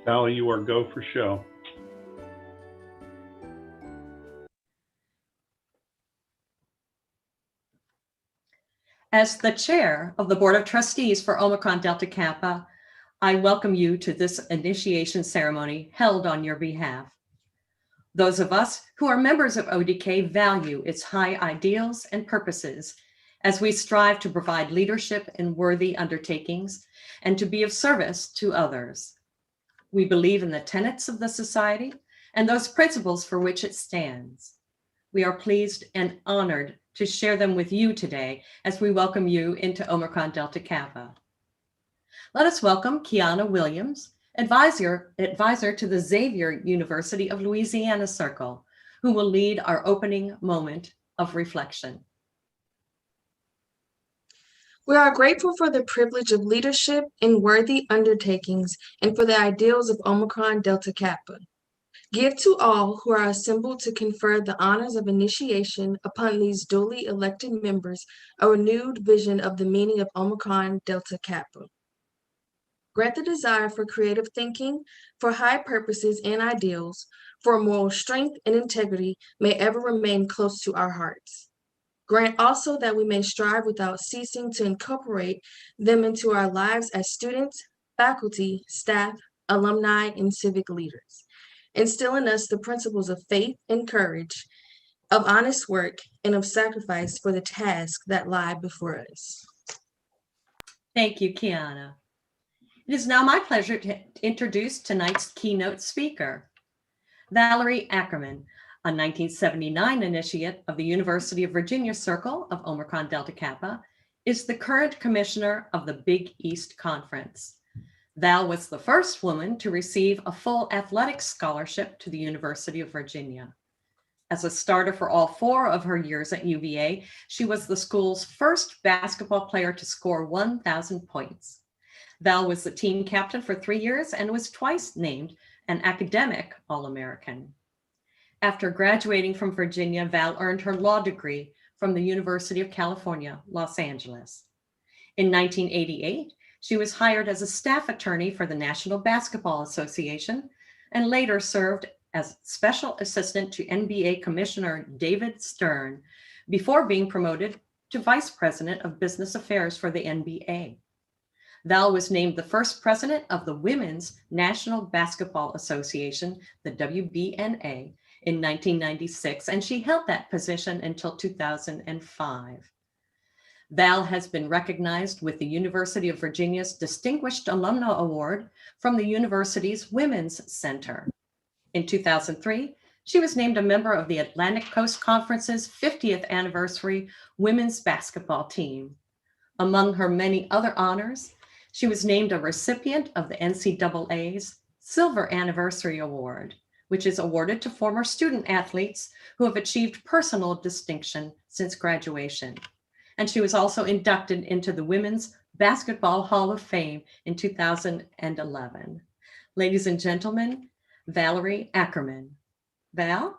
Sally, you are go for show. As the chair of the Board of Trustees for Omicron Delta Kappa, I welcome you to this initiation ceremony held on your behalf. Those of us who are members of ODK value its high ideals and purposes as we strive to provide leadership in worthy undertakings and to be of service to others. We believe in the tenets of the society and those principles for which it stands. We are pleased and honored to share them with you today as we welcome you into Omicron Delta Kappa. Let us welcome Kiana Williams, advisor to the Xavier University of Louisiana Circle, who will lead our opening moment of reflection. We are grateful for the privilege of leadership in worthy undertakings and for the ideals of Omicron Delta Kappa. Give to all who are assembled to confer the honors of initiation upon these duly elected members a renewed vision of the meaning of Omicron Delta Kappa. Grant the desire for creative thinking, for high purposes and ideals, for moral strength and integrity may ever remain close to our hearts. Grant also that we may strive without ceasing to incorporate them into our lives as students, faculty, staff, alumni, and civic leaders. Instill in us the principles of faith and courage, of honest work, and of sacrifice for the tasks that lie before us. Thank you, Kiana. It is now my pleasure to introduce tonight's keynote speaker, Valerie Ackerman, a 1979 initiate of the University of Virginia Circle of Omicron Delta Kappa, is the current commissioner of the Big East Conference. Val was the first woman to receive a full athletics scholarship to the University of Virginia. As a starter for all 4 of her years at UVA, she was the school's first basketball player to score 1,000 points. Val was the team captain for 3 years and was twice named an academic All-American. After graduating from Virginia, Val earned her law degree from the University of California, Los Angeles. In 1988, she was hired as a staff attorney for the National Basketball Association and later served as special assistant to NBA Commissioner David Stern before being promoted to vice president of business affairs for the NBA. Val was named the first president of the Women's National Basketball Association, the WBNA, in 1996, and she held that position until 2005. Val has been recognized with the University of Virginia's Distinguished Alumna Award from the university's Women's Center. In 2003, she was named a member of the Atlantic Coast Conference's 50th anniversary women's basketball team. Among her many other honors, she was named a recipient of the NCAA's Silver Anniversary Award, which is awarded to former student athletes who have achieved personal distinction since graduation. And she was also inducted into the Women's Basketball Hall of Fame in 2011. Ladies and gentlemen, Valerie Ackerman. Val?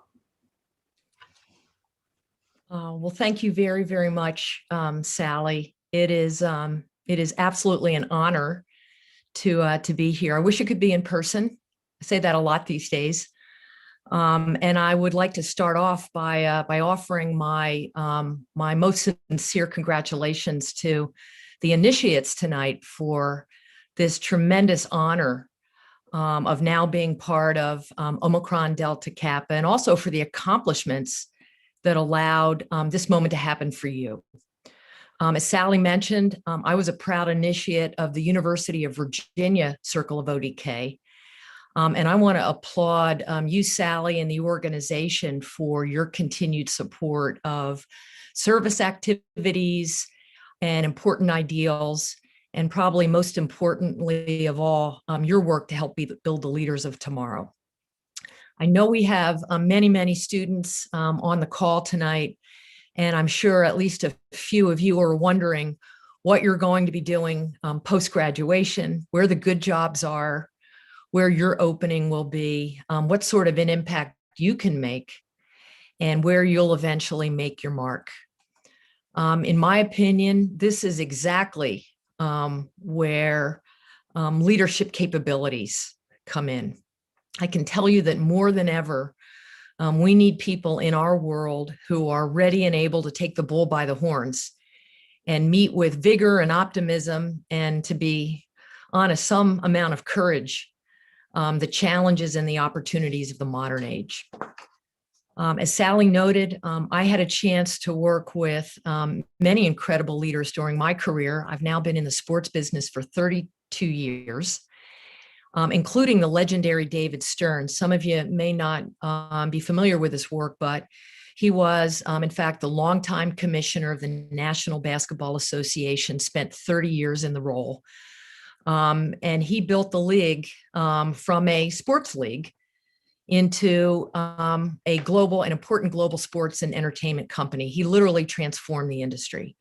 Well, thank you very, very much, Sally. It is absolutely an honor to be here. I wish it could be in person. I say that a lot these days. And I would like to start off by offering my most sincere congratulations to the initiates tonight for this tremendous honor of now being part of Omicron Delta Kappa, and also for the accomplishments that allowed this moment to happen for you. As Sally mentioned, I was a proud initiate of the University of Virginia Circle of ODK. And I want to applaud you, Sally, and the organization for your continued support of service activities and important ideals, and probably most importantly of all, your work to help build the leaders of tomorrow. I know we have many, many students on the call tonight, and I'm sure at least a few of you are wondering what you're going to be doing post-graduation, where the good jobs are, where your opening will be, what sort of an impact you can make, and where you'll eventually make your mark. In my opinion, this is exactly where leadership capabilities come in. I can tell you that more than ever, we need people in our world who are ready and able to take the bull by the horns and meet with vigor and optimism, and to be honest, some amount of courage, the challenges and the opportunities of the modern age. As Sally noted, I had a chance to work with many incredible leaders during my career. I've now been in the sports business for 32 years, including the legendary David Stern. Some of you may not be familiar with his work, but he was, in fact, the longtime commissioner of the National Basketball Association, spent 30 years in the role. And he built the league from a sports league into a global and important global sports and entertainment company. He literally transformed the industry.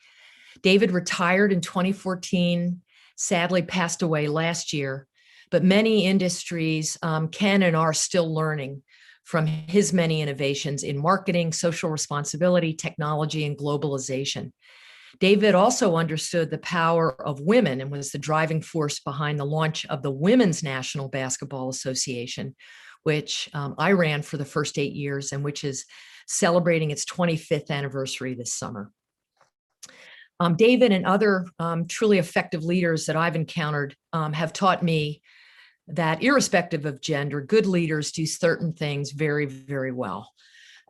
David retired in 2014, sadly passed away last year, but many industries can and are still learning from his many innovations in marketing, social responsibility, technology, and globalization. David also understood the power of women and was the driving force behind the launch of the Women's National Basketball Association, which I ran for the first 8 years and which is celebrating its 25th anniversary this summer. David and other truly effective leaders that I've encountered have taught me that irrespective of gender, good leaders do certain things very, very well.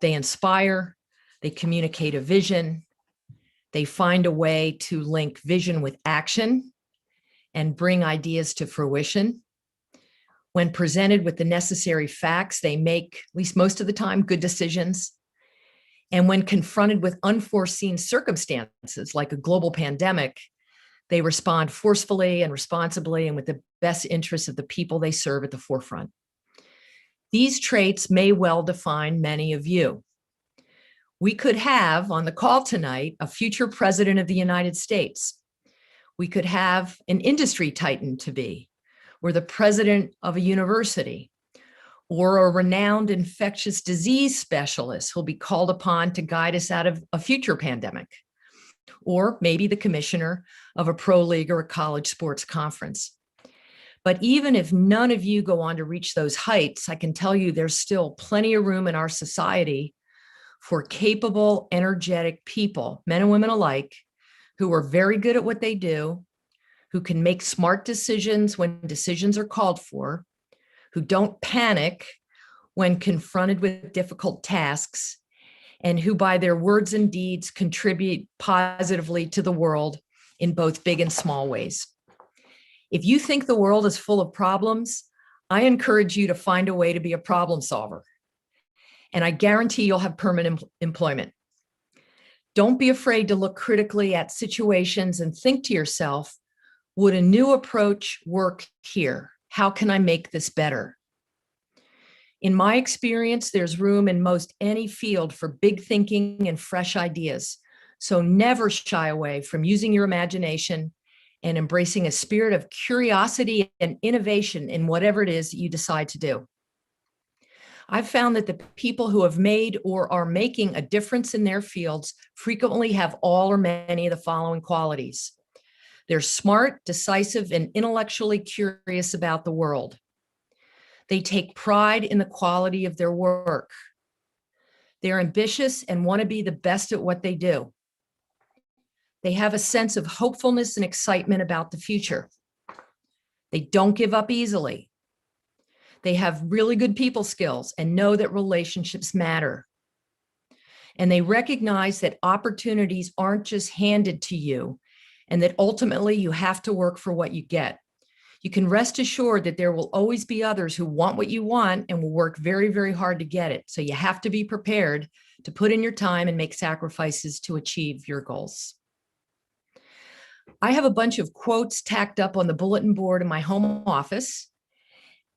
They inspire, they communicate a vision, they find a way to link vision with action and bring ideas to fruition. When presented with the necessary facts, they make, at least most of the time, good decisions. And when confronted with unforeseen circumstances like a global pandemic, they respond forcefully and responsibly and with the best interests of the people they serve at the forefront. These traits may well define many of you. We could have on the call tonight a future president of the United States. We could have an industry titan to be, or the president of a university, or a renowned infectious disease specialist who'll be called upon to guide us out of a future pandemic, or maybe the commissioner of a pro league or a college sports conference. But even if none of you go on to reach those heights, I can tell you there's still plenty of room in our society for capable, energetic people, men and women alike, who are very good at what they do, who can make smart decisions when decisions are called for, who don't panic when confronted with difficult tasks, and who by their words and deeds contribute positively to the world in both big and small ways. If you think the world is full of problems, I encourage you to find a way to be a problem solver. And I guarantee you'll have permanent employment. Don't be afraid to look critically at situations and think to yourself, would a new approach work here? How can I make this better? In my experience, there's room in most any field for big thinking and fresh ideas. So never shy away from using your imagination and embracing a spirit of curiosity and innovation in whatever it is that you decide to do. I've found that the people who have made or are making a difference in their fields frequently have all or many of the following qualities. They're smart, decisive, and intellectually curious about the world. They take pride in the quality of their work. They're ambitious and want to be the best at what they do. They have a sense of hopefulness and excitement about the future. They don't give up easily. They have really good people skills and know that relationships matter. And they recognize that opportunities aren't just handed to you, and that ultimately you have to work for what you get. You can rest assured that there will always be others who want what you want and will work very, very hard to get it. So you have to be prepared to put in your time and make sacrifices to achieve your goals. I have a bunch of quotes tacked up on the bulletin board in my home office,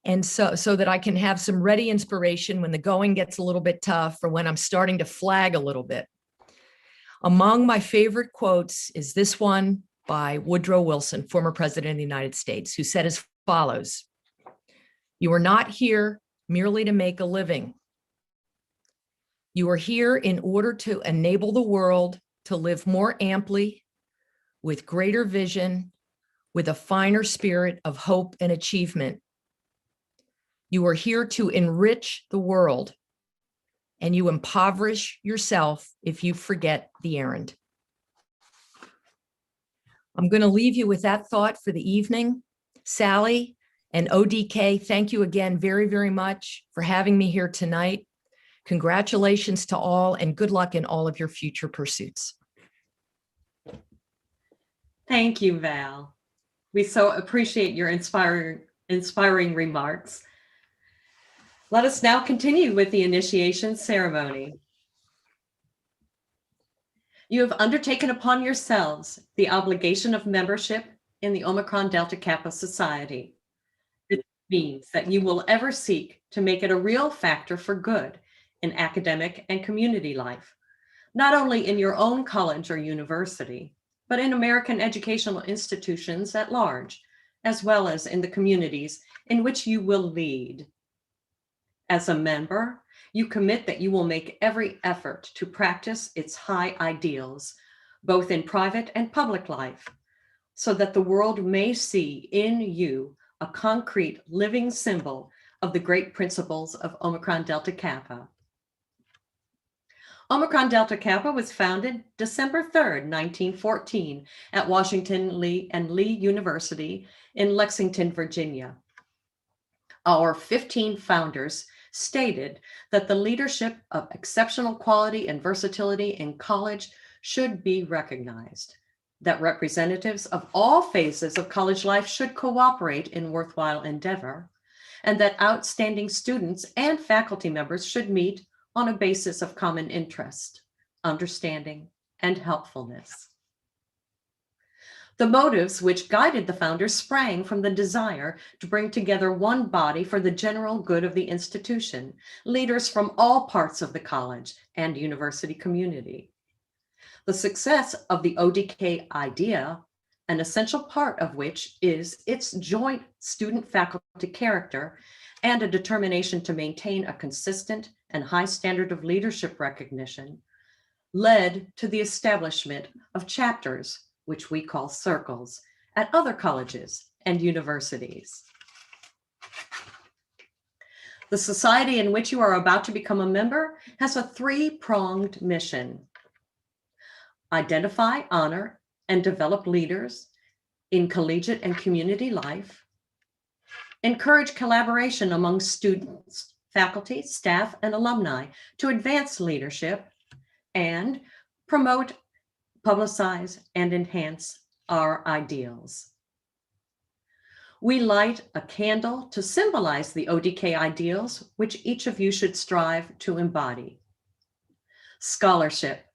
and so that I can have some ready inspiration when the going gets a little bit tough or when I'm starting to flag a little bit. Among my favorite quotes is this one by Woodrow Wilson, former president of the United States, who said as follows: "You are not here merely to make a living. You are here in order to enable the world to live more amply, with greater vision, with a finer spirit of hope and achievement. You are here to enrich the world, and you impoverish yourself if you forget the errand. I'm going to leave you with that thought for the evening. Sally and ODK, thank you again very, very much for having me here tonight. Congratulations to all, and good luck in all of your future pursuits. Thank you, Val. We so appreciate your inspiring remarks. Let us now continue with the initiation ceremony. You have undertaken upon yourselves the obligation of membership in the Omicron Delta Kappa Society. It means that you will ever seek to make it a real factor for good in academic and community life, not only in your own college or university, but in American educational institutions at large, as well as in the communities in which you will lead. As a member, you commit that you will make every effort to practice its high ideals, both in private and public life, so that the world may see in you a concrete living symbol of the great principles of Omicron Delta Kappa. Omicron Delta Kappa was founded December 3rd, 1914 at Washington Lee University in Lexington, Virginia. Our 15 founders stated that the leadership of exceptional quality and versatility in college should be recognized, that representatives of all phases of college life should cooperate in worthwhile endeavor, and that outstanding students and faculty members should meet on a basis of common interest, understanding, and helpfulness. The motives which guided the founders sprang from the desire to bring together one body for the general good of the institution, leaders from all parts of the college and university community. The success of the ODK idea, an essential part of which is its joint student-faculty character and a determination to maintain a consistent and high standard of leadership recognition, led to the establishment of chapters, which we call circles, at other colleges and universities. The society in which you are about to become a member has a three-pronged mission: identify, honor, and develop leaders in collegiate and community life, encourage collaboration among students, faculty, staff, and alumni to advance leadership, and promote, publicize, and enhance our ideals. We light a candle to symbolize the ODK ideals, which each of you should strive to embody. Scholarship,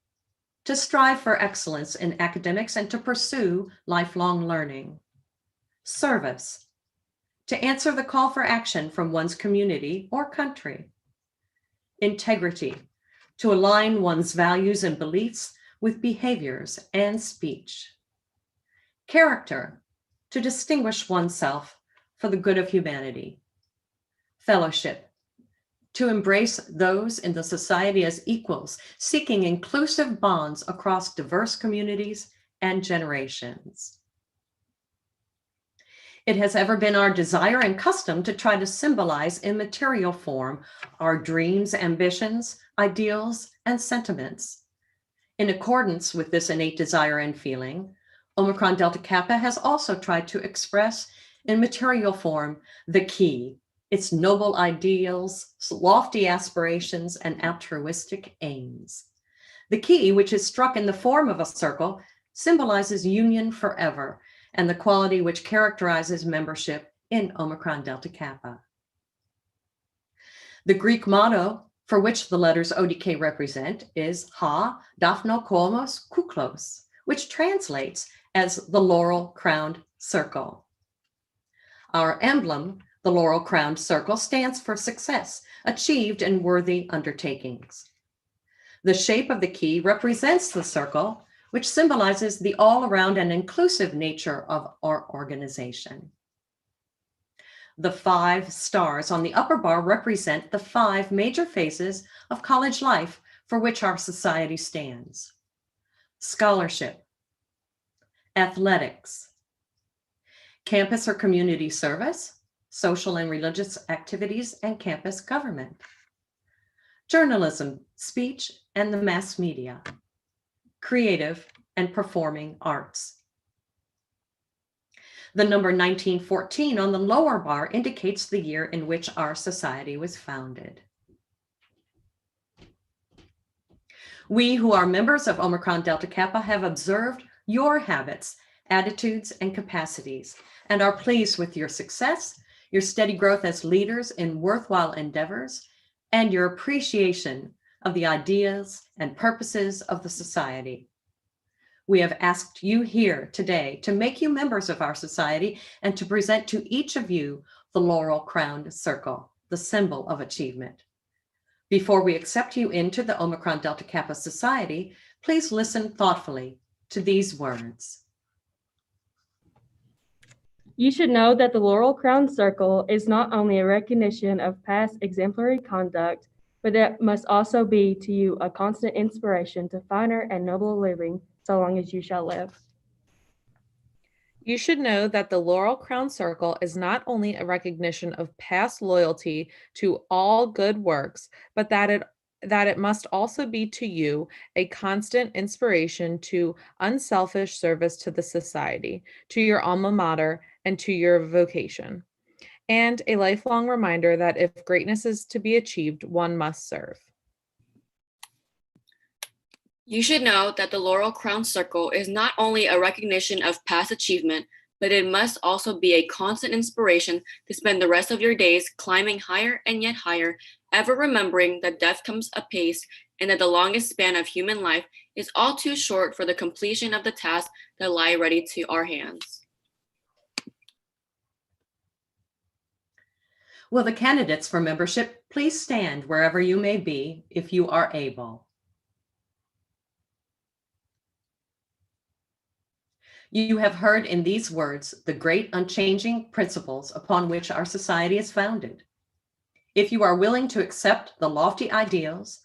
to strive for excellence in academics and to pursue lifelong learning. Service, to answer the call for action from one's community or country. Integrity, to align one's values and beliefs with behaviors and speech. Character, to distinguish oneself for the good of humanity. Fellowship, to embrace those in the society as equals, seeking inclusive bonds across diverse communities and generations. It has ever been our desire and custom to try to symbolize in material form our dreams, ambitions, ideals, and sentiments. In accordance with this innate desire and feeling, Omicron Delta Kappa has also tried to express in material form the key, its noble ideals, lofty aspirations, and altruistic aims. The key, which is struck in the form of a circle, symbolizes union forever and the quality which characterizes membership in Omicron Delta Kappa. The Greek motto for which the letters ODK represent is Ha Daphno Komos Kuklos, which translates as the laurel-crowned circle. Our emblem, the laurel-crowned circle, stands for success achieved in worthy undertakings. The shape of the key represents the circle, which symbolizes the all-around and inclusive nature of our organization. The 5 stars on the upper bar represent the 5 major phases of college life for which our society stands: scholarship, athletics, campus or community service, social and religious activities, and campus government, journalism, speech, and the mass media, creative and performing arts. The number 1914 on the lower bar indicates the year in which our society was founded. We who are members of Omicron Delta Kappa have observed your habits, attitudes, and capacities, and are pleased with your success, your steady growth as leaders in worthwhile endeavors, and your appreciation of the ideas and purposes of the society. We have asked you here today to make you members of our society and to present to each of you the laurel-crowned circle, the symbol of achievement. Before we accept you into the Omicron Delta Kappa Society, please listen thoughtfully to these words. You should know that the Laurel Crown Circle is not only a recognition of past exemplary conduct, but that must also be to you a constant inspiration to finer and nobler living so long as you shall live. You should know that the Laurel Crown Circle is not only a recognition of past loyalty to all good works, but that it must also be to you a constant inspiration to unselfish service to the society, to your alma mater, and to your vocation, and a lifelong reminder that if greatness is to be achieved, one must serve. You should know that the Laurel Crown Circle is not only a recognition of past achievement, but it must also be a constant inspiration to spend the rest of your days climbing higher and yet higher, ever remembering that death comes apace and that the longest span of human life is all too short for the completion of the tasks that lie ready to our hands. Will the candidates for membership please stand wherever you may be if you are able? You have heard in these words the great unchanging principles upon which our society is founded. If you are willing to accept the lofty ideals,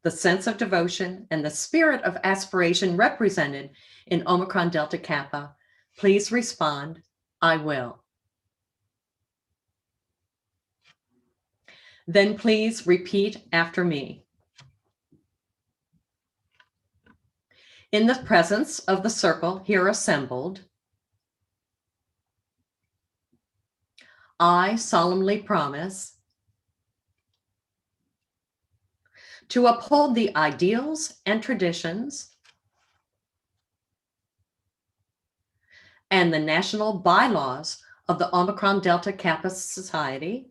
the sense of devotion, and the spirit of aspiration represented in Omicron Delta Kappa, please respond, I will. Then please repeat after me. In the presence of the circle here assembled, I solemnly promise to uphold the ideals and traditions and the national bylaws of the Omicron Delta Kappa Society,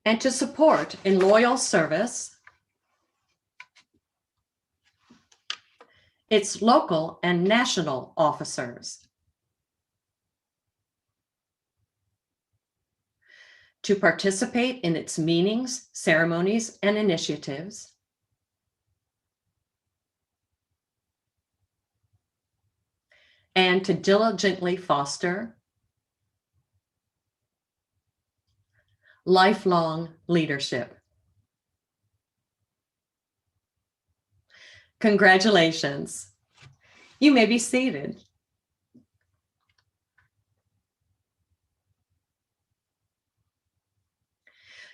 and to support in loyal service its local and national officers, to participate in its meetings, ceremonies, and initiatives, and to diligently foster lifelong leadership. Congratulations. You may be seated.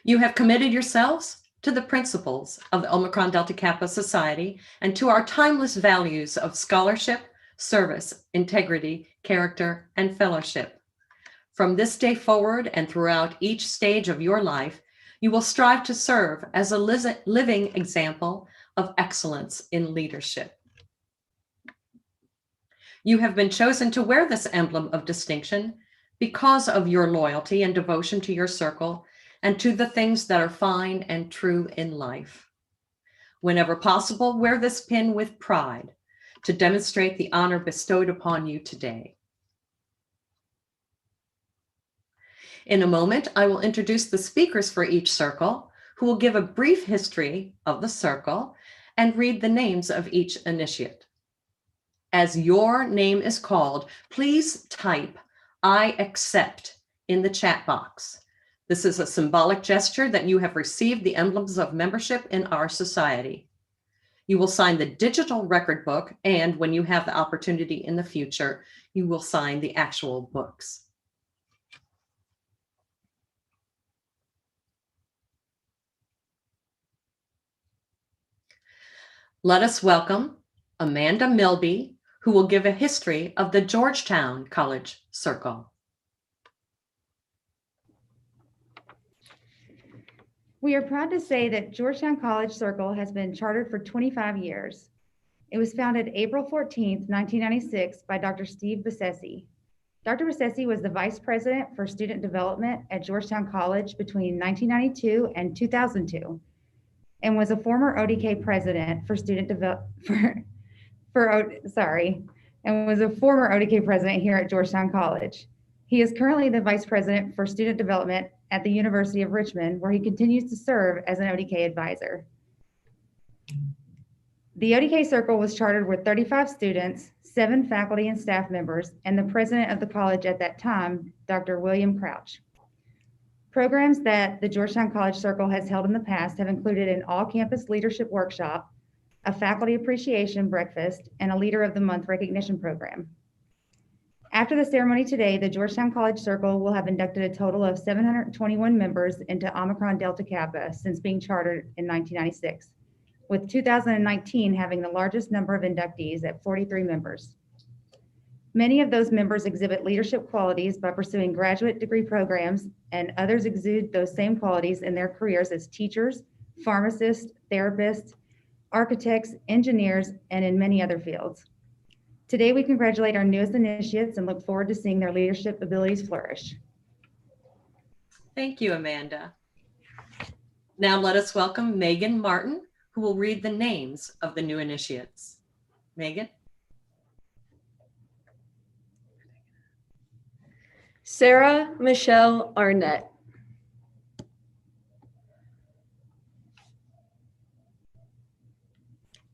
You have committed yourselves to the principles of the Omicron Delta Kappa Society and to our timeless values of scholarship, service, integrity, character, and fellowship. From this day forward and throughout each stage of your life, you will strive to serve as a living example of excellence in leadership. You have been chosen to wear this emblem of distinction because of your loyalty and devotion to your circle and to the things that are fine and true in life. Whenever possible, wear this pin with pride to demonstrate the honor bestowed upon you today. In a moment, I will introduce the speakers for each circle, who will give a brief history of the circle and read the names of each initiate. As your name is called, please type "I accept" in the chat box. This is a symbolic gesture that you have received the emblems of membership in our society. You will sign the digital record book, and when you have the opportunity in the future, you will sign the actual books. Let us welcome Amanda Milby, who will give a history of the Georgetown College Circle. We are proud to say that Georgetown College Circle has been chartered for 25 years. It was founded April 14th, 1996 by Dr. Steve Bassesi. Dr. Bassesi was the Vice President for Student Development at Georgetown College between 1992 and 2002, and was a former ODK President for Student Development, and was a former ODK President here at Georgetown College. He is currently the Vice President for Student Development at the University of Richmond, where he continues to serve as an ODK advisor. The ODK Circle was chartered with 35 students, 7 faculty and staff members, and the president of the college at that time, Dr. William Crouch. Programs that the Georgetown College Circle has held in the past have included an all-campus leadership workshop, a faculty appreciation breakfast, and a Leader of the Month recognition program. After the ceremony today, the Georgetown College Circle will have inducted a total of 721 members into Omicron Delta Kappa since being chartered in 1996, with 2019 having the largest number of inductees at 43 members. Many of those members exhibit leadership qualities by pursuing graduate degree programs, and others exude those same qualities in their careers as teachers, pharmacists, therapists, architects, engineers, and in many other fields. Today, we congratulate our newest initiates and look forward to seeing their leadership abilities flourish. Thank you, Amanda. Now let us welcome Megan Martin, who will read the names of the new initiates. Megan? Sarah Michelle Arnett.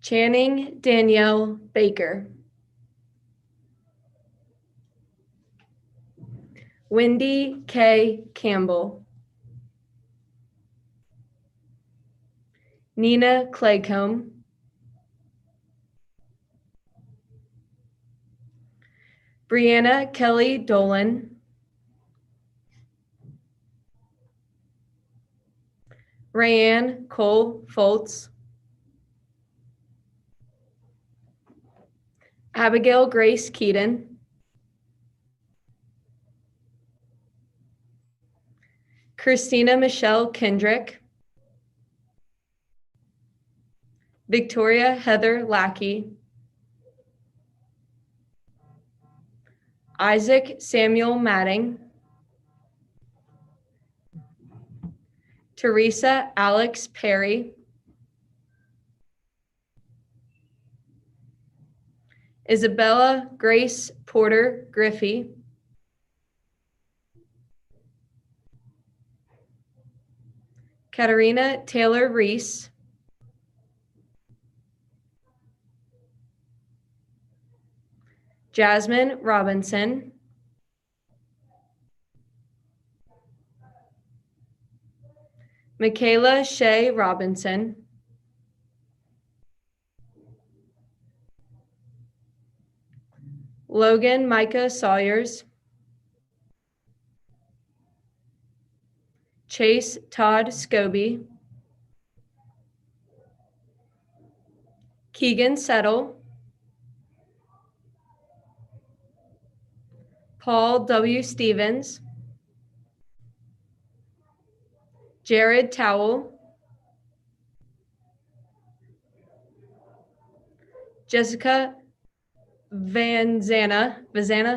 Channing Danielle Baker. Wendy K. Campbell. Nina Claycomb. Brianna Kelly Dolan. Rayanne Cole Foltz. Abigail Grace Keaton. Christina Michelle Kendrick. Victoria Heather Lackey. Isaac Samuel Matting. Teresa Alex Perry. Isabella Grace Porter Griffey. Katarina Taylor Reese. Jasmine Robinson. Michaela Shea Robinson. Logan Micah Sawyers. Chase Todd Scobie. Keegan Settle. Paul W. Stevens. Jared Towell. Jessica Vazana,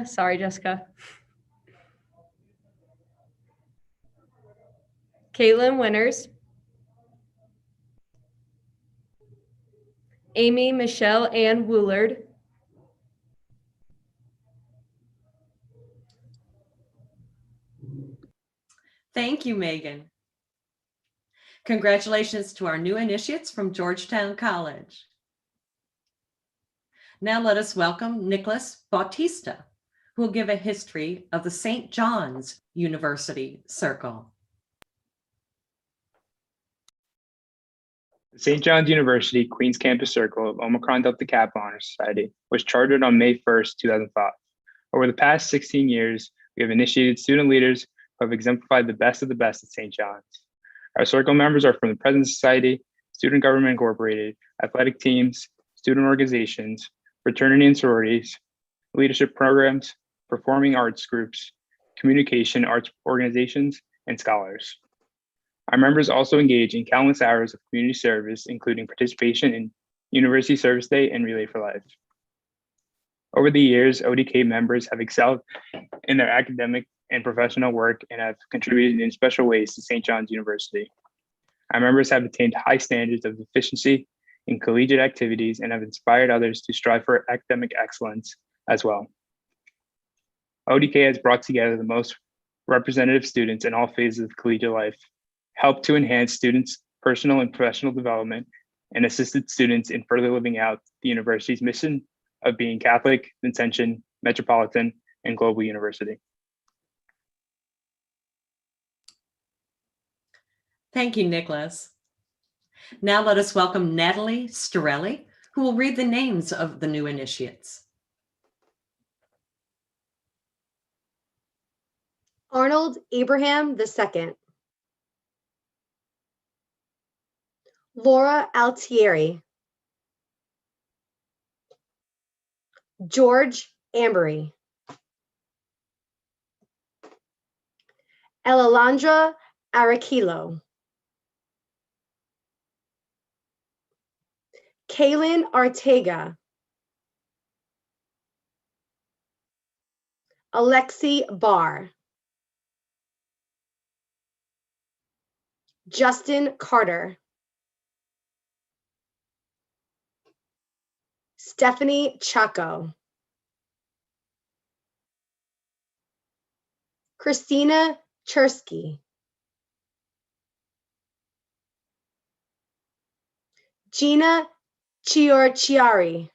sorry, Jessica. Caitlin Winters. Amy Michelle Ann Woolard. Thank you, Megan. Congratulations to our new initiates from Georgetown College. Now let us welcome Nicholas Bautista, who will give a history of the St. John's University Circle. The St. John's University Queens Campus Circle of Omicron Delta Kappa Honor Society was chartered on May 1st, 2005. Over the past 16 years, we have initiated student leaders who have exemplified the best of the best at St. John's. Our circle members are from the President's Society, Student Government Incorporated, athletic teams, student organizations, fraternity and sororities, leadership programs, performing arts groups, communication arts organizations, and scholars. Our members also engage in countless hours of community service, including participation in University Service Day and Relay for Life. Over the years, ODK members have excelled in their academic and professional work and have contributed in special ways to St. John's University. Our members have attained high standards of efficiency in collegiate activities and have inspired others to strive for academic excellence as well. ODK has brought together the most representative students in all phases of collegiate life, helped to enhance students' personal and professional development, and assisted students in further living out the university's mission of being Catholic, Ascension, Metropolitan, and Global University. Thank you, Nicholas. Now let us welcome Natalie Storelli, who will read the names of the new initiates. Arnold Abraham II. Laura Altieri. George Ambery. Elandra Araquilo. Kaylin Ortega. Alexi Barr. Justin Carter. Stephanie Chaco. Christina Chersky. Gina Chiorchiari.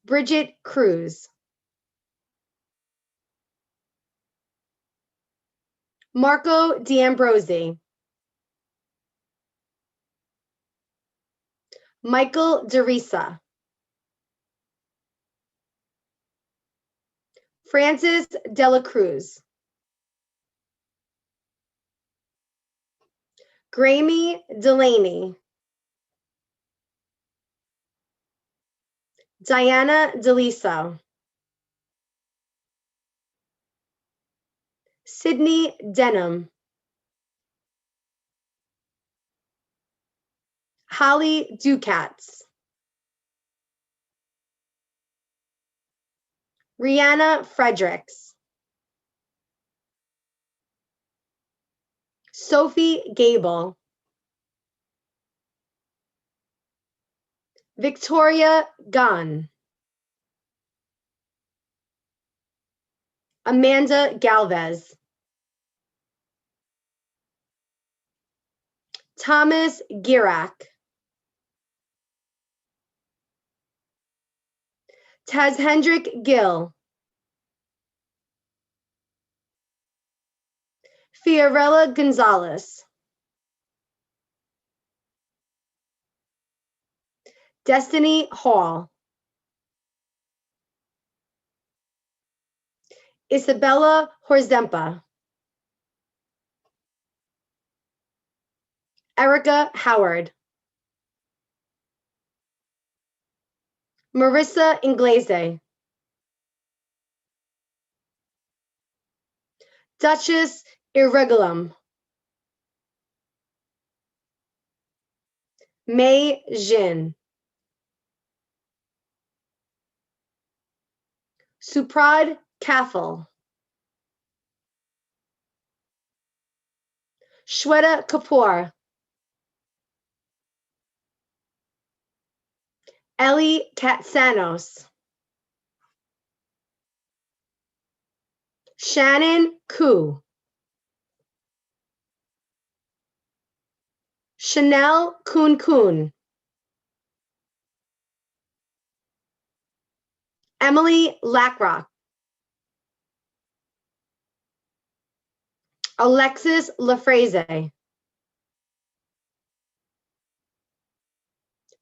Bridget Cruz. Marco D'Ambrosi. Michael DeRisa. Francis Dela Cruz. Grammy Delaney. Diana DeLiso. Sydney Denham. Holly Ducats. Rihanna Fredericks. Sophie Gable. Victoria Gunn. Amanda Galvez. Thomas Girak. Tazhendrick Gill. Fiorella Gonzalez. Destiny Hall. Isabella Horzempa. Erica Howard. Marissa Inglese. Duchess Irregulum. Mei Jin. Suprad Kaffel. Shweta Kapoor. Ellie Katsanos. Shannon Koo. Chanel Kun Kun. Emily Lackrock. Alexis Lafreze.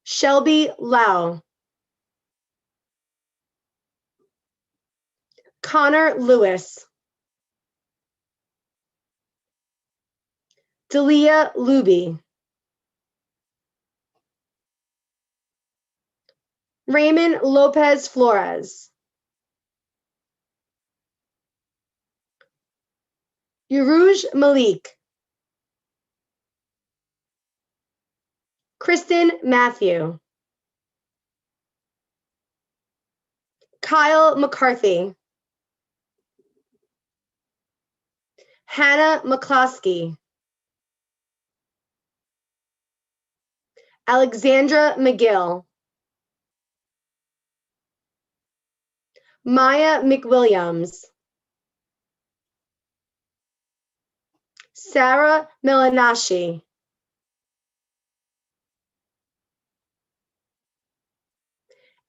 Shelby Lau. Connor Lewis. Dalia Luby. Raymond Lopez Flores. Yuruj Malik. Kristen Matthew. Kyle McCarthy. Hannah McCloskey. Alexandra McGill. Maya McWilliams. Sarah Milanashi.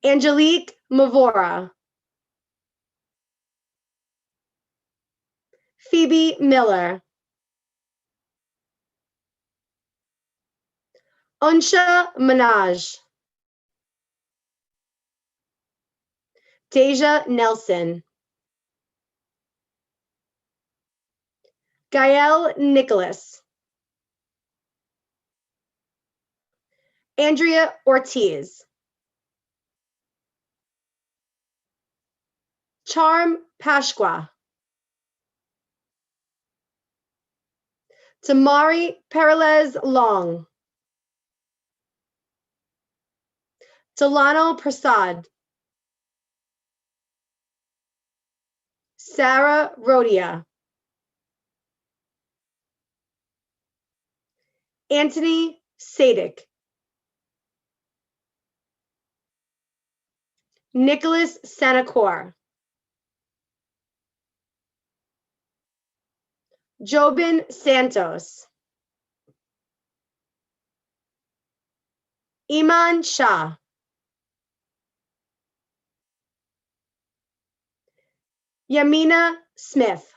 Angelique Mavora. Phoebe Miller. Unsha Minaj. Deja Nelson. Gael Nicholas. Andrea Ortiz. Charm Pashqua. Tamari Perez Long. Delano Prasad. Sarah Rodia. Anthony Sadik. Nicholas Sanacor. Jobin Santos. Iman Shah. Yamina Smith.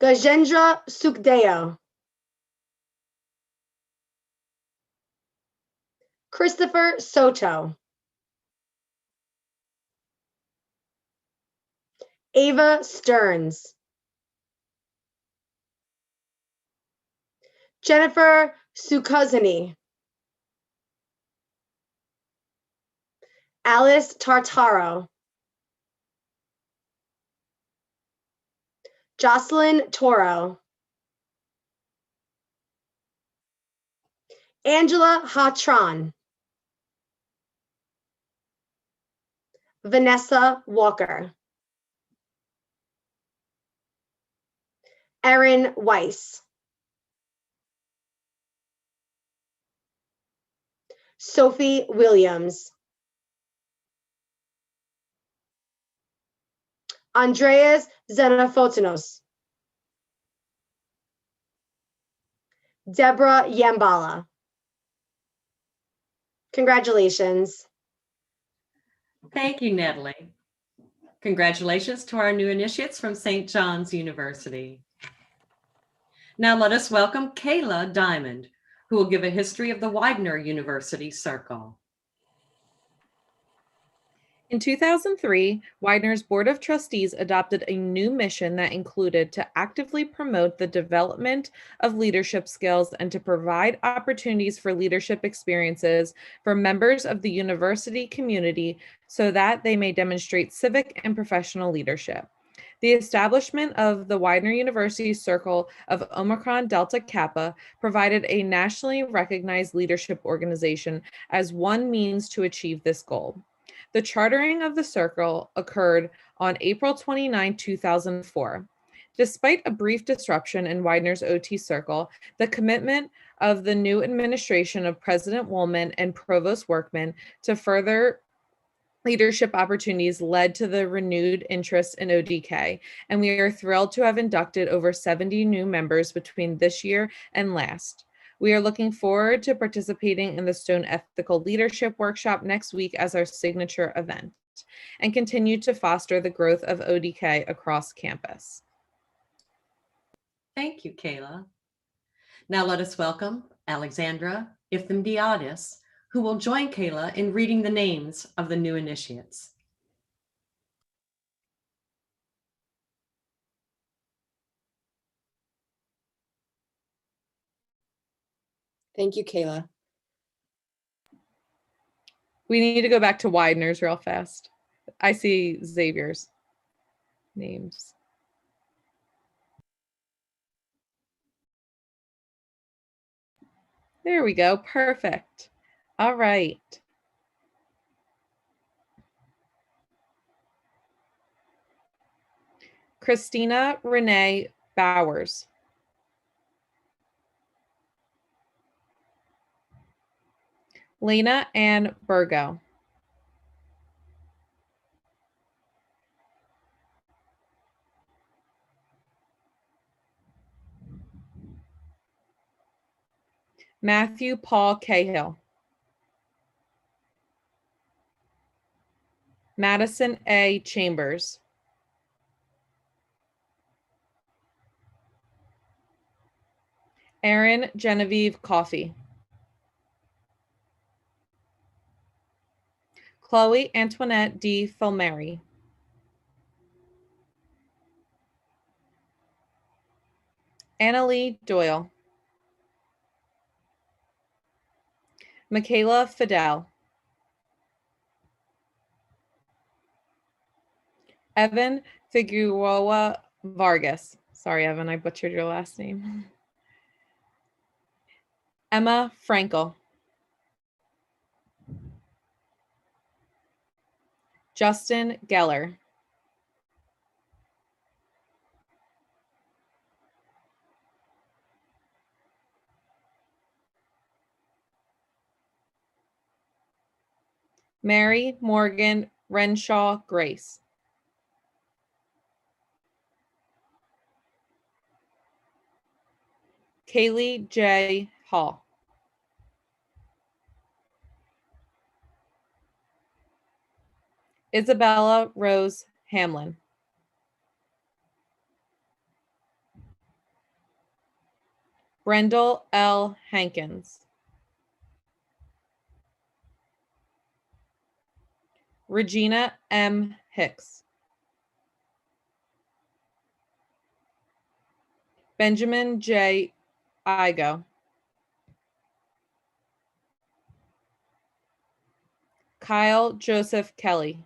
Gajendra Sukhdeo. Christopher Soto. Ava Stearns. Jennifer Sukazani. Alice Tartaro. Jocelyn Toro. Angela Hatron. Vanessa Walker. Erin Weiss. Sophie Williams. Andreas Xenofotinos. Deborah Yambala. Congratulations. Thank you, Natalie. Congratulations to our new initiates from St. John's University. Now let us welcome Kayla Diamond, who will give a history of the Widener University Circle. In 2003, Widener's Board of Trustees adopted a new mission that included to actively promote the development of leadership skills and to provide opportunities for leadership experiences for members of the university community so that they may demonstrate civic and professional leadership. The establishment of the Widener University Circle of Omicron Delta Kappa provided a nationally recognized leadership organization as one means to achieve this goal. The chartering of the circle occurred on April 29, 2004. Despite a brief disruption in Widener's OT circle, the commitment of the new administration of President Woolman and Provost Workman to further leadership opportunities led to the renewed interest in ODK, and we are thrilled to have inducted over 70 new members between this year and last. We are looking forward to participating in the Stone Ethical Leadership Workshop next week as our signature event. past and continue to foster the growth of ODK across campus. Thank you, Kayla. Now let us welcome Alexandra Ithimdiadis, who will join Kayla in reading the names of the new initiates. Thank you, Kayla. We need to go back to Widener's real fast. I see Xavier's names. There we go. Perfect. All right. Christina Renee Bowers. Lena Ann Burgo. Matthew Paul Cahill. Madison A. Chambers. Erin Genevieve Coffey. Chloe Antoinette D. Filmeri. Annalie Doyle. Michaela Fidel. Evan Figueroa Vargas. Sorry, Evan, I butchered your last name. Emma Frankel. Justin Geller. Mary Morgan Renshaw Grace. Kaylee J. Hall. Isabella Rose Hamlin. Brendel L. Hankins. Regina M. Hicks. Benjamin J. Igo. Kyle Joseph Kelly.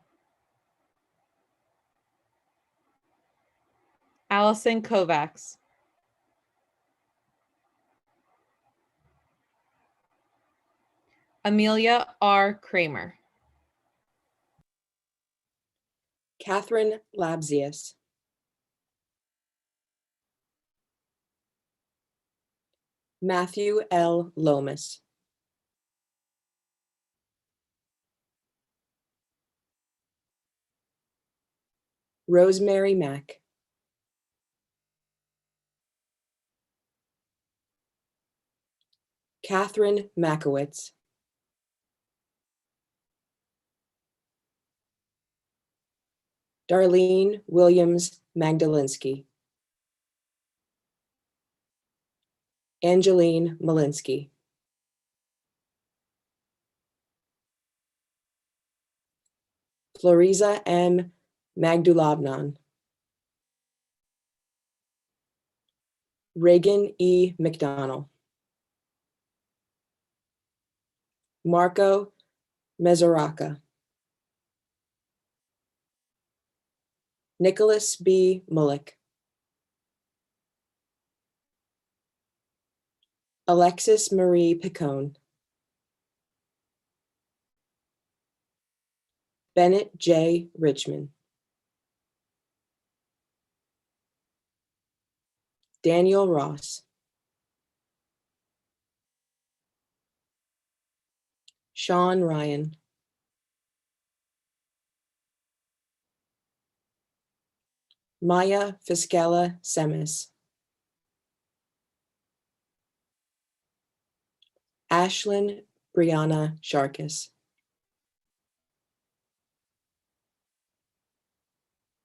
Allison Kovacs. Amelia R. Kramer. Catherine Labzius. Matthew L. Lomas. Rosemary Mack. Catherine Makowitz. Darlene Williams Magdalinsky. Angeline Malinsky. Floriza M. Magdulavnan. Reagan E. McDonnell. Marco Mesoraca. Nicholas B. Mullick. Alexis Marie Picone. Bennett J. Richmond. Daniel Ross. Sean Ryan. Maya Fiscala Semis. Ashlyn Brianna Sharkis.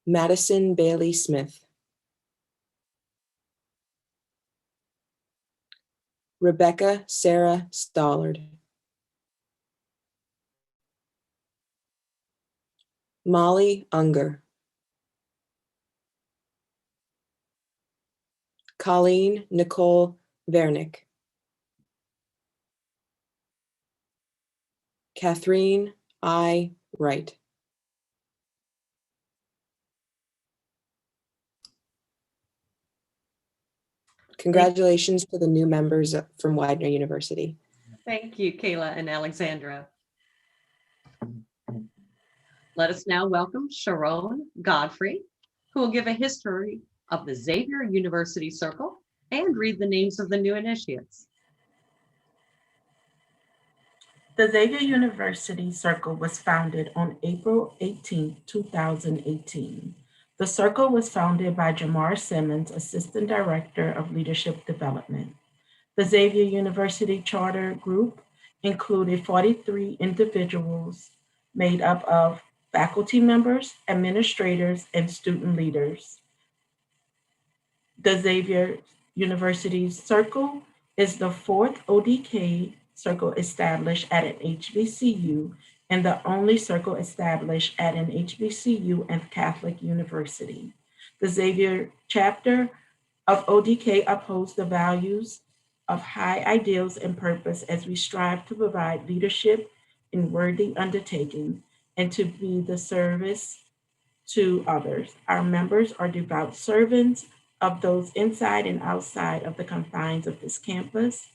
Madison Bailey Smith, Rebecca Sarah Stollard, Molly Unger, Colleen Nicole Vernick, Catherine I. Wright. Congratulations to the new members from Widener University. Thank you, Kayla and Alexandra. Let us now welcome Sharon Godfrey, who will give a history of the Xavier University Circle and read the names of the new initiates. The Xavier University Circle was founded on April 18, 2018. The Circle was founded by Jamar Simmons, Assistant Director of Leadership Development. The Xavier University Charter Group included 43 individuals made up of faculty members, administrators, and student leaders. The Xavier University Circle is the fourth ODK circle established at an HBCU and the only circle established at an HBCU and Catholic university. The Xavier chapter of ODK upholds the values of high ideals and purpose as we strive to provide leadership in worthy undertaking and to be the service to others. Our members are devout servants of those inside and outside of the confines of this campus.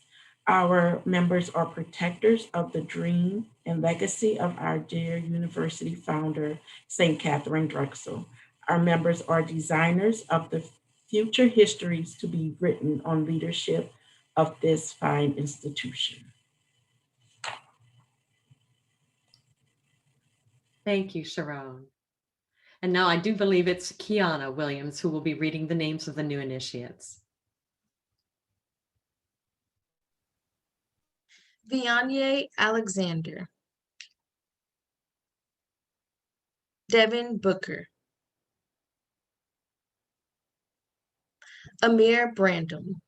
Our members are protectors of the dream and legacy of our dear university founder, St. Catherine Drexel. Our members are designers of the future histories to be written on leadership of this fine institution. Thank you, Sharon. And now I do believe it's Kiana Williams who will be reading the names of the new initiates. Vianney Alexander, Devin Booker, Amir Brandom,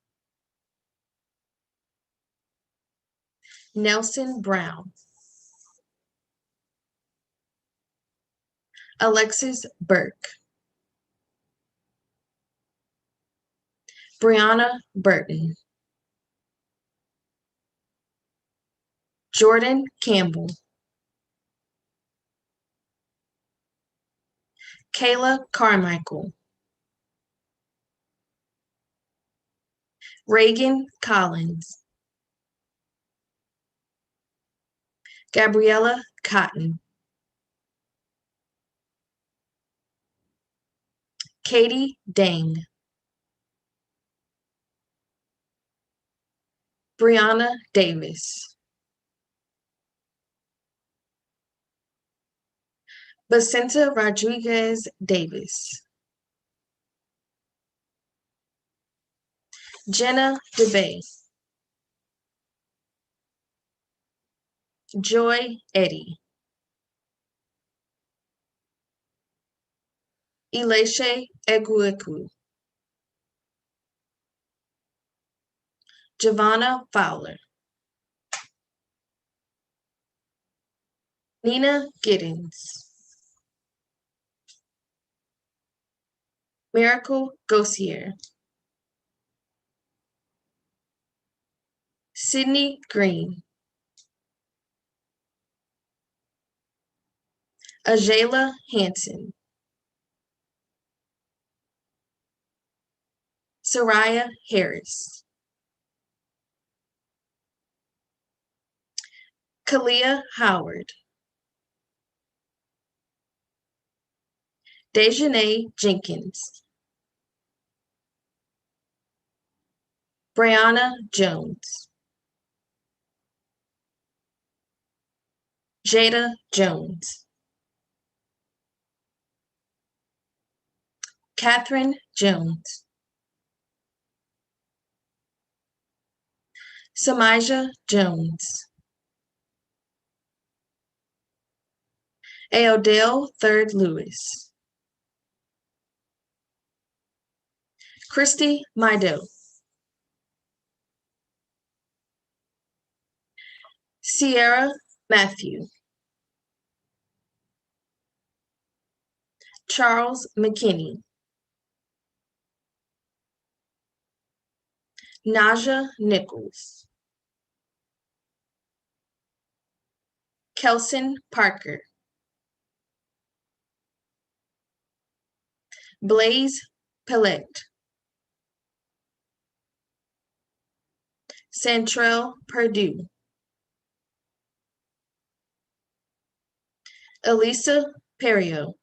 Nelson Brown, Alexis Burke, Brianna Burton, Jordan Campbell, Kayla Carmichael, Reagan Collins, Gabriella Cotton, Katie Dang, Brianna Davis, Basenta Rodriguez Davis, Jenna DeBay, Joy Eddy, Elisha Eguiku, Giovanna Fowler, Nina Giddens, Miracle Gossier, Sydney Green, Ajayla Hanson, Soraya Harris, Kalia Howard, Dejanay Jenkins, Brianna Jones, Jada Jones, Catherine Jones, Samijah Jones, Aodell Third Lewis, Christy Maido, Sierra Matthew, Charles McKinney, Naja Nichols, Kelson Parker, Blaze Pellet, Santrell Purdue, Elisa Perio,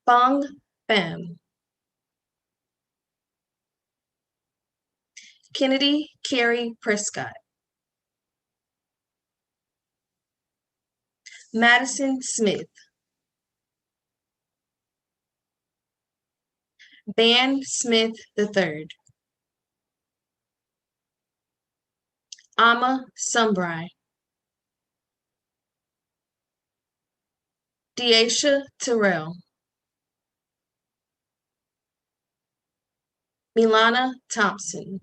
Bong Pham, Kennedy Carey Prescott, Madison Smith, Ban Smith III, Amma Sumbry, Deasha Terrell, Milana Thompson,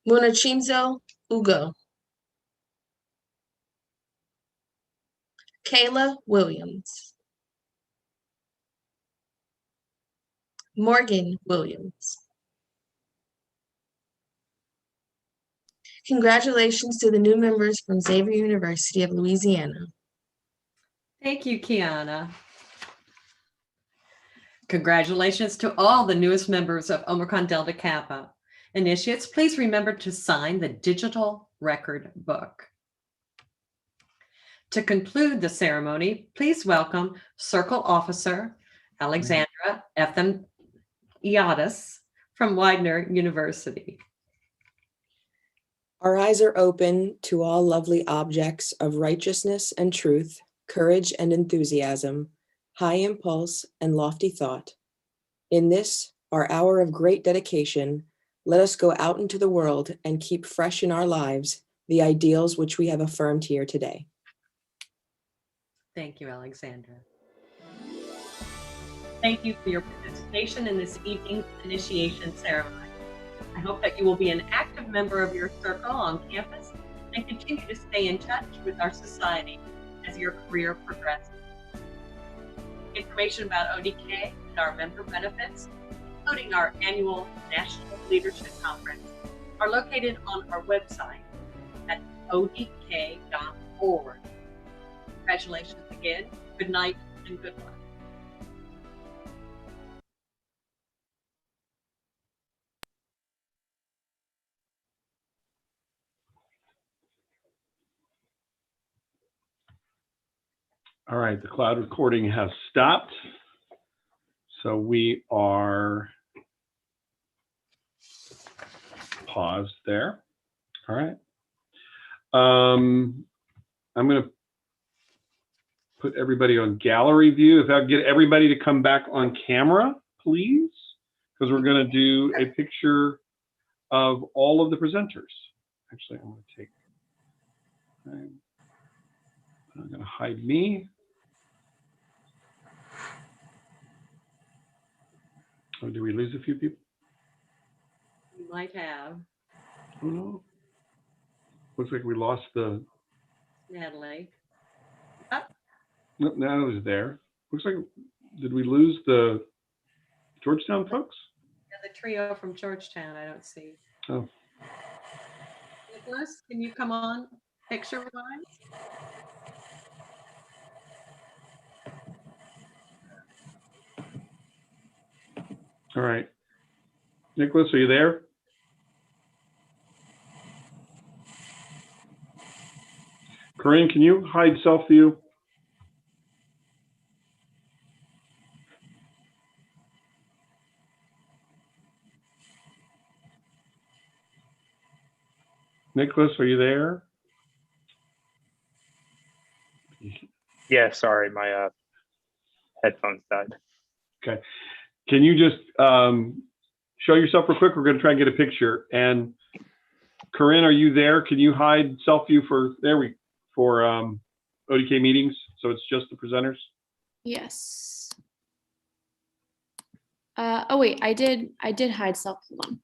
Munachimzo Ugo, Kayla Williams, Morgan Williams. Congratulations to the new members from Xavier University of Louisiana. Thank you, Kiana. Congratulations to all the newest members of Omicron Delta Kappa. Initiates, please remember to sign the digital record book. To conclude the ceremony, please welcome Circle Officer Alexandra Iadis from Widener University. Our eyes are open to all lovely objects of righteousness and truth, courage and enthusiasm, high impulse and lofty thought. In this, our hour of great dedication, let us go out into the world and keep fresh in our lives the ideals which we have affirmed here today. Thank you, Alexandra. Thank you for your participation in this evening's initiation ceremony. I hope that you will be an active member of your circle on campus and continue to stay in touch with our society as your career progresses. Information about ODK and our member benefits, including our annual National Leadership Conference, are located on our website at odk.org. Congratulations again, good night, and good luck. All right, the cloud recording has stopped. So we are paused there. All right. I'm going to put everybody on gallery view. If I could get everybody to come back on camera, please, because we're going to do a picture of all of the presenters. Actually, I'm going to take, I'm going to hide me. Oh, did we lose a few people? You might have. Oh no. Looks like we lost the Natalie. Nope, Natalie's there. Looks like, did we lose the Georgetown folks? Yeah, the trio from Georgetown, I don't see. Oh. Nicholas, can you come on picture-wise? All right. Nicholas, are you there? Corinne, can you hide self-view? Nicholas, are you there? Yeah, sorry, my headphones died. Okay. Can you just show yourself real quick? We're going to try and get a picture. And Corinne, are you there? Can you hide self-view for ODK meetings So it's just the presenters? Yes. Oh wait, I did hide self. Hold on.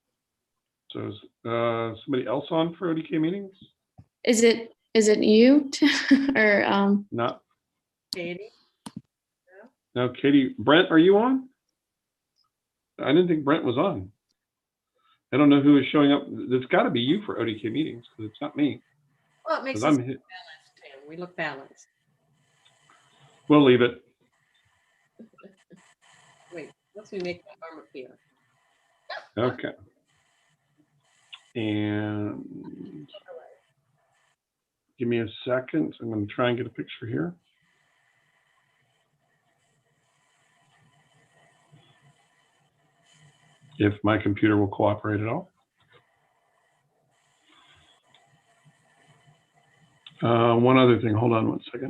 So is somebody else on for ODK meetings? Is it you or Not. Katie? No, Katie. Brent, are you on? I didn't think Brent was on. I don't know who is showing up. It's got to be you for ODK meetings because it's not me. Well, it makes 'Cause us I'm balanced, Tim. We look balanced. We'll leave it. Wait, let's make my arm appear. Okay. And give me a second. I'm going to try and get a picture here. If my computer will cooperate at all. One other thing. Hold on one second.